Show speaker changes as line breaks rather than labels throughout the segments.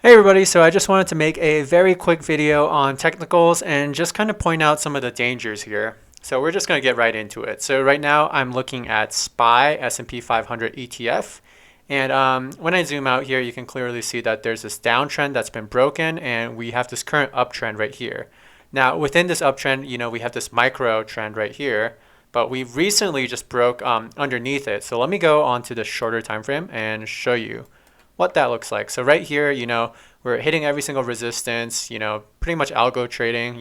Hey everybody, so I just wanted to make a very quick video on technicals and just kind of point out some of the dangers here. So we're just going to get right into it. So right now I'm looking at SPY S&P 500 ETF, and when I zoom out here you can clearly see that there's this downtrend that's been broken and we have this current uptrend right here. Now within this uptrend, we have this micro trend right here, but we recently just broke underneath it. So let me go on to the shorter time frame and show you what that looks like. So right here, we're hitting every single resistance, pretty much algo trading,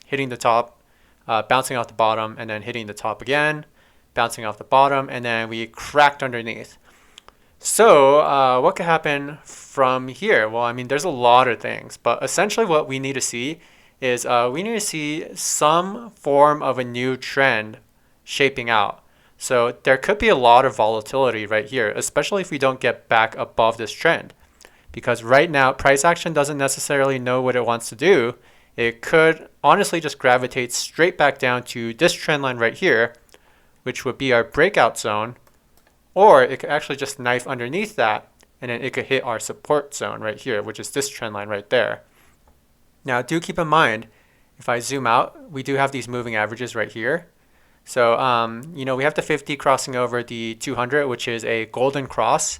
hitting the top, bouncing off the bottom, and then hitting the top again, bouncing off the bottom, and then we cracked underneath. So what could happen from here? Well, there's a lot of things, but essentially what we need to see is we need to see some form of a new trend shaping out. So there could be a lot of volatility right here, especially if we don't get back above this trend. Because right now, price action doesn't necessarily know what it wants to do. It could honestly just gravitate straight back down to this trend line right here, which would be our breakout zone. Or it could actually just knife underneath that, and then it could hit our support zone right here, which is this trend line right there. Now, do keep in mind, if I zoom out, we do have these moving averages right here. So, we have the 50 crossing over the 200, which is a golden cross.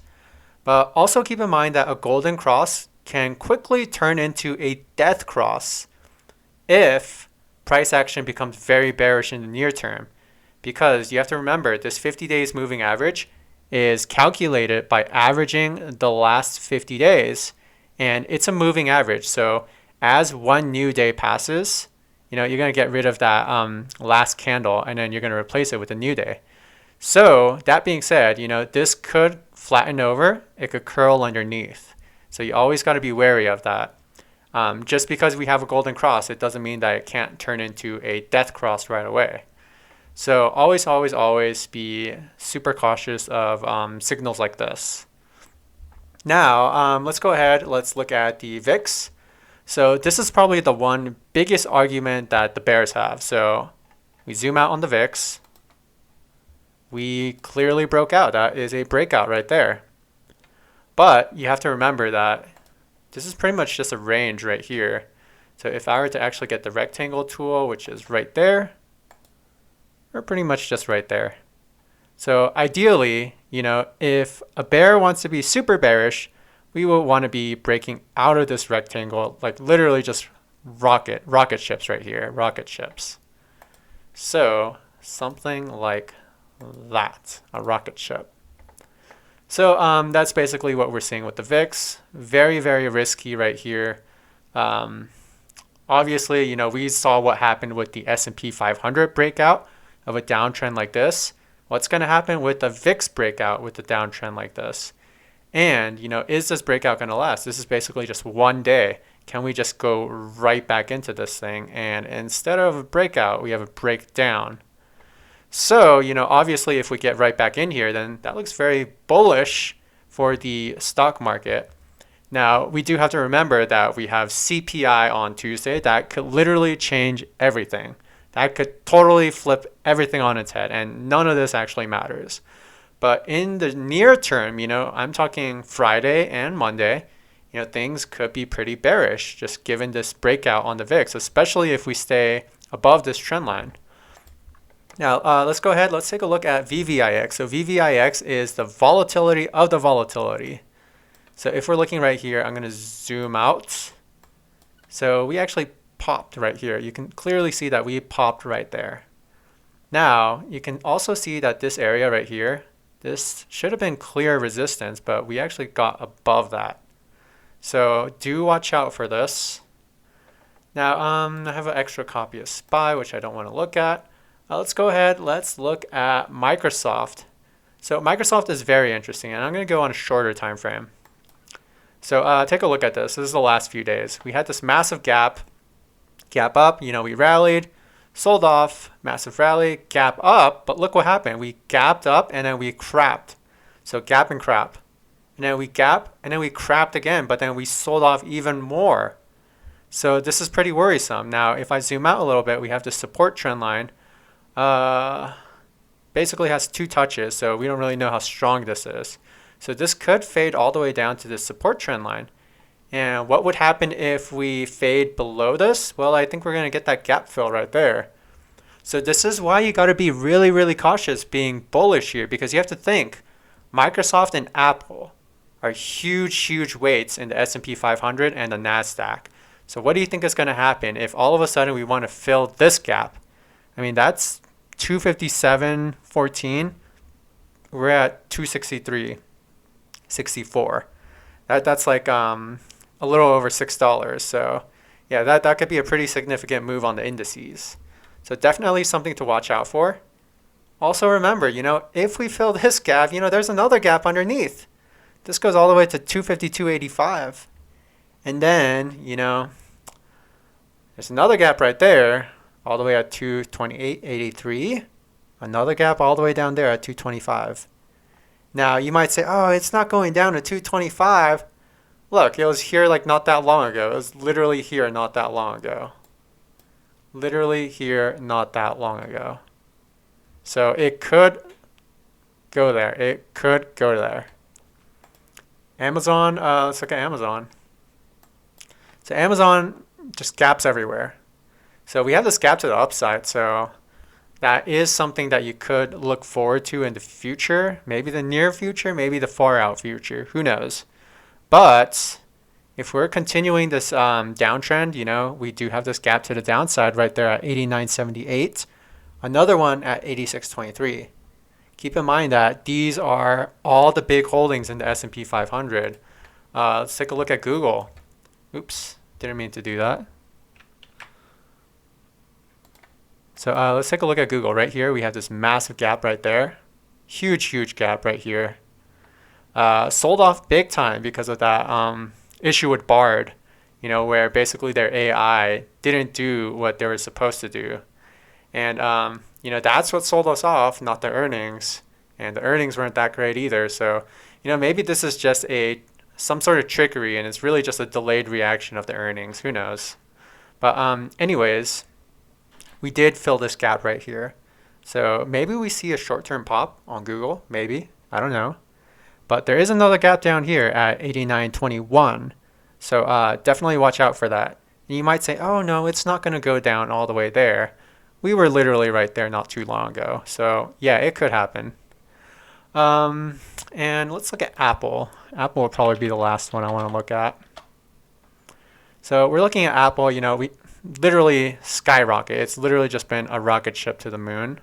But also keep in mind that a golden cross can quickly turn into a death cross if price action becomes very bearish in the near term. Because you have to remember, this 50 days moving average is calculated by averaging the last 50 days. And it's a moving average. So as one new day passes, you're going to get rid of that last candle, and then you're going to replace it with a new day. So that being said, this could flatten over. It could curl underneath. So you always got to be wary of that. Just because we have a golden cross, it doesn't mean that it can't turn into a death cross right away. So always, always, always be super cautious of signals like this. Now, let's go ahead. Let's look at the VIX. So this is probably the one biggest argument that the bears have. So we zoom out on the VIX. We clearly broke out. That is a breakout right there. But you have to remember that this is pretty much just a range right here. So if I were to actually get the rectangle tool, which is right there, we're pretty much just right there. So ideally, if a bear wants to be super bearish, we will want to be breaking out of this rectangle, like literally just rocket ships right here, rocket ships. So something like that, a rocket ship. So that's basically what we're seeing with the VIX. Very, very risky right here. Obviously, we saw what happened with the S&P 500 breakout of a downtrend like this. What's going to happen with the VIX breakout with the downtrend like this? And, is this breakout going to last? This is basically just one day. Can we just go right back into this thing? And instead of a breakout, we have a breakdown. So, obviously, if we get right back in here, then that looks very bullish for the stock market. Now, we do have to remember that we have CPI on Tuesday. That could literally change everything. That could totally flip everything on its head. And none of this actually matters. But in the near term, I'm talking Friday and Monday, things could be pretty bearish just given this breakout on the VIX, especially if we stay above this trend line. Now, let's go ahead. Let's take a look at VVIX. So VVIX is the volatility of the volatility. So if we're looking right here, I'm going to zoom out. So we actually popped right here. You can clearly see that we popped right there. Now, you can also see that this area right here, this should have been clear resistance, but we actually got above that. So do watch out for this. Now, I have an extra copy of SPY, which I don't want to look at. Let's go ahead. Let's look at Microsoft. So Microsoft is very interesting, and I'm going to go on a shorter time frame. So take a look at this. This is the last few days. We had this massive gap up. We rallied. Sold off, massive rally, gap up, but look what happened. We gapped up and then we crapped. So gap and crap. And then we gap and then we crapped again, but then we sold off even more. So this is pretty worrisome. Now, if I zoom out a little bit, we have the support trend line. Basically has two touches, so we don't really know how strong this is. So this could fade all the way down to the support trend line. And what would happen if we fade below this? Well, I think we're going to get that gap fill right there. So this is why you got to be really, really cautious being bullish here, because you have to think Microsoft and Apple are huge, huge weights in the S&P 500 and the NASDAQ. So what do you think is going to happen if all of a sudden we want to fill this gap? I mean, that's 257.14. We're at 263.64. That's like a little over $6. So yeah, that could be a pretty significant move on the indices. So definitely something to watch out for. Also remember, if we fill this gap, there's another gap underneath. This goes all the way to 252.85. And then, there's another gap right there, all the way at 228.83. Another gap all the way down there at 225. Now, you might say, oh, it's not going down to 225. Look, it was here like not that long ago. It was literally here not that long ago. Literally here not that long ago. So it could go there. It could go there. Amazon, let's look at Amazon. So Amazon just gaps everywhere. So we have this gap to the upside. So that is something that you could look forward to in the future. Maybe the near future, maybe the far out future. Who knows? But if we're continuing this downtrend, we do have this gap to the downside right there at 89.78. Another one at 86.23. Keep in mind that these are all the big holdings in the S&P 500. Let's take a look at Google. Oops, didn't mean to do that. So let's take a look at Google. Right here, we have this massive gap right there. Huge, huge gap right here. Sold off big time because of that issue with Bard, where basically their AI didn't do what they were supposed to do. And, that's what sold us off, not the earnings. And the earnings weren't that great either. So, maybe this is just some sort of trickery, and it's really just a delayed reaction of the earnings. Who knows? But anyways, we did fill this gap right here. So maybe we see a short-term pop on Google. Maybe. I don't know. But there is another gap down here at 89.21. So definitely watch out for that. And you might say, oh, no, it's not going to go down all the way there. We were literally right there not too long ago. So yeah, it could happen. And let's look at Apple. Apple will probably be the last one I want to look at. So we're looking at Apple. We literally skyrocket. It's literally just been a rocket ship to the moon.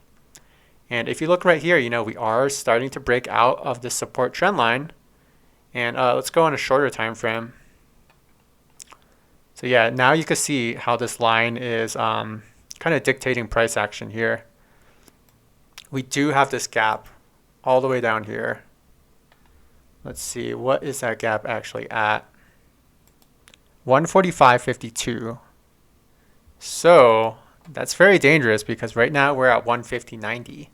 And if you look right here, we are starting to break out of the support trend line. And let's go on a shorter time frame. So yeah, now you can see how this line is kind of dictating price action here. We do have this gap all the way down here. Let's see, what is that gap actually at? 145.52. So that's very dangerous because right now we're at 150.90.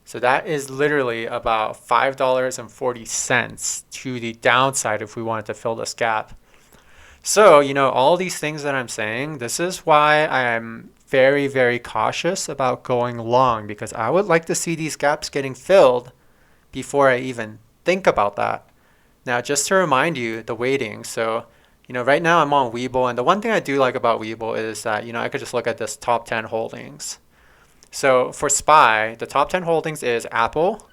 So that is literally about $5.40 to the downside if we wanted to fill this gap. So, all these things that I'm saying, this is why I'm very, very cautious about going long, because I would like to see these gaps getting filled before I even think about that. Now, just to remind you, the weighting. So, right now I'm on Webull, and the one thing I do like about Webull is that, I could just look at this top 10 holdings. So for SPY, the top 10 holdings is Apple,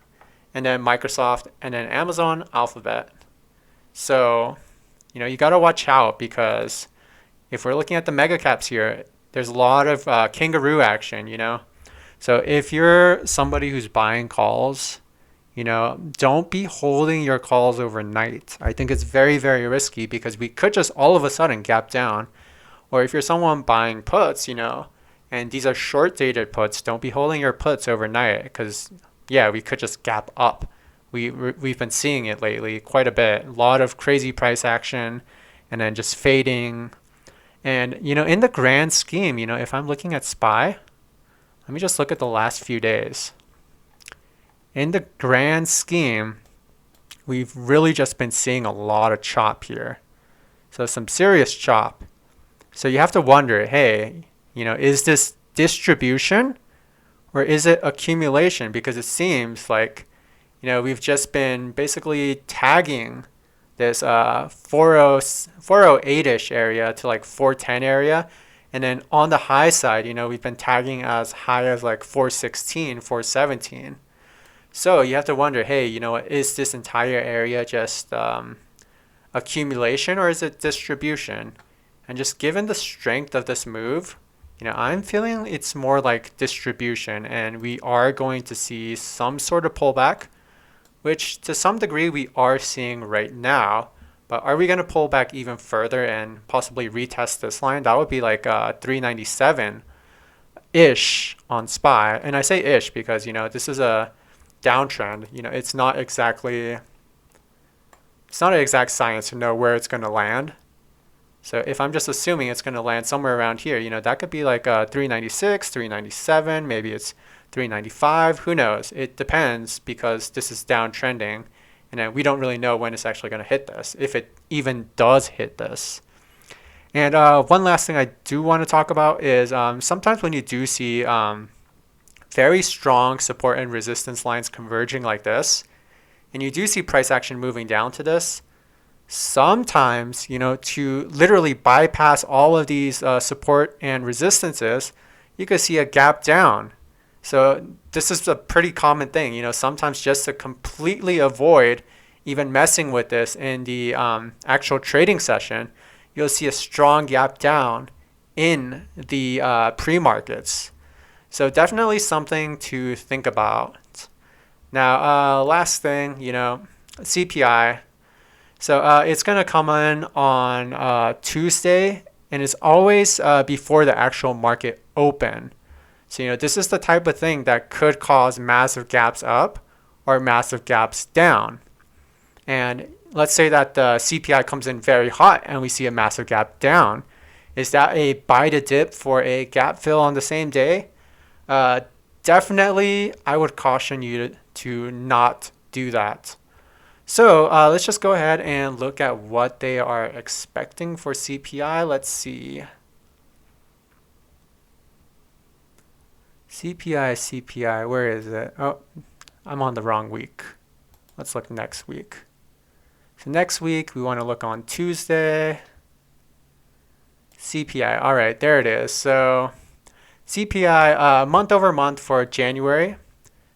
and then Microsoft, and then Amazon, Alphabet. So, you got to watch out, because if we're looking at the mega caps here, there's a lot of kangaroo action, So if you're somebody who's buying calls, don't be holding your calls overnight. I think it's very, very risky, because we could just all of a sudden gap down. Or if you're someone buying puts, and these are short dated puts, don't be holding your puts overnight, because yeah, we could just gap up. We've been seeing it lately quite a bit. A lot of crazy price action and then just fading. And in the grand scheme, if I'm looking at SPY, let me just look at the last few days. In the grand scheme, we've really just been seeing a lot of chop here. So some serious chop. So you have to wonder, hey, is this distribution or is it accumulation? Because it seems like, we've just been basically tagging this 408-ish area to like 410 area. And then on the high side, we've been tagging as high as like 416, 417. So you have to wonder, hey, is this entire area just accumulation or is it distribution? And just given the strength of this move, I'm feeling it's more like distribution, and we are going to see some sort of pullback, which to some degree we are seeing right now. But are we going to pull back even further and possibly retest this line? That would be like 397-ish on SPY. And I say ish because, this is a downtrend. It's not an exact science to know where it's going to land. So if I'm just assuming it's going to land somewhere around here, that could be like 396, 397, maybe it's 395, who knows? It depends because this is downtrending, and we don't really know when it's actually going to hit this, if it even does hit this. And one last thing I do want to talk about is sometimes when you do see very strong support and resistance lines converging like this, and you do see price action moving down to this, sometimes, to literally bypass all of these support and resistances, you could see a gap down. So this is a pretty common thing, sometimes just to completely avoid even messing with this in the actual trading session, you'll see a strong gap down in the pre-markets. So definitely something to think about. Now, last thing, CPI. So it's going to come in on Tuesday, and it's always before the actual market open. So, this is the type of thing that could cause massive gaps up or massive gaps down. And let's say that the CPI comes in very hot and we see a massive gap down. Is that a buy to dip for a gap fill on the same day? Definitely, I would caution you to not do that. So let's just go ahead and look at what they are expecting for CPI. Let's see. CPI, where is it? Oh, I'm on the wrong week. Let's look next week. So next week, we want to look on Tuesday. CPI, all right, there it is. So CPI month over month for January,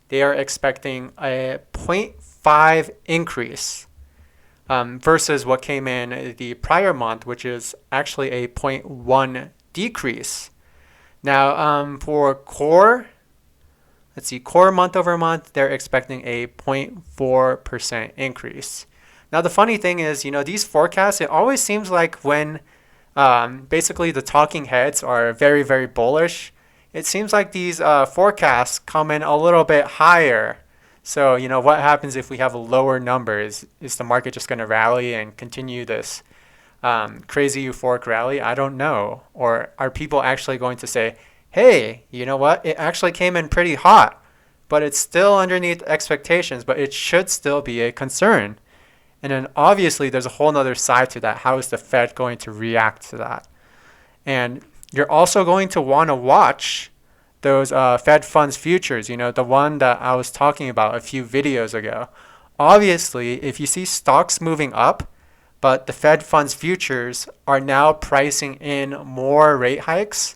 they are expecting a 0.5 increase versus what came in the prior month, which is actually a 0.1 decrease. Now, for core, let's see, core month over month, they're expecting a 0.4% increase. Now, the funny thing is, these forecasts, it always seems like when basically the talking heads are very, very bullish, it seems like these forecasts come in a little bit higher. So, what happens if we have a lower number? Is the market just going to rally and continue this crazy euphoric rally? I don't know. Or are people actually going to say, hey, you know what? It actually came in pretty hot, but it's still underneath expectations, but it should still be a concern. And then obviously there's a whole nother side to that. How is the Fed going to react to that? And you're also going to want to watch those Fed funds futures, the one that I was talking about a few videos ago. Obviously, if you see stocks moving up, but the Fed funds futures are now pricing in more rate hikes,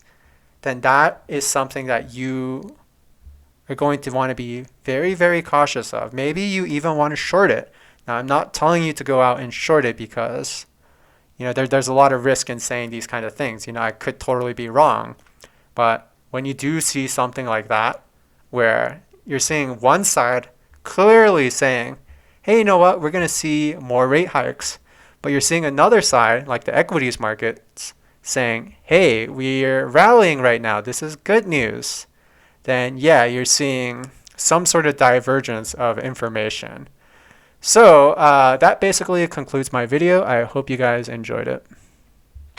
then that is something that you are going to want to be very, very cautious of. Maybe you even want to short it. Now, I'm not telling you to go out and short it because, there's a lot of risk in saying these kind of things. I could totally be wrong. But when you do see something like that, where you're seeing one side clearly saying, hey, you know what, we're going to see more rate hikes. But you're seeing another side, like the equities markets, saying, hey, we're rallying right now. This is good news. Then, yeah, you're seeing some sort of divergence of information. So that basically concludes my video. I hope you guys enjoyed it.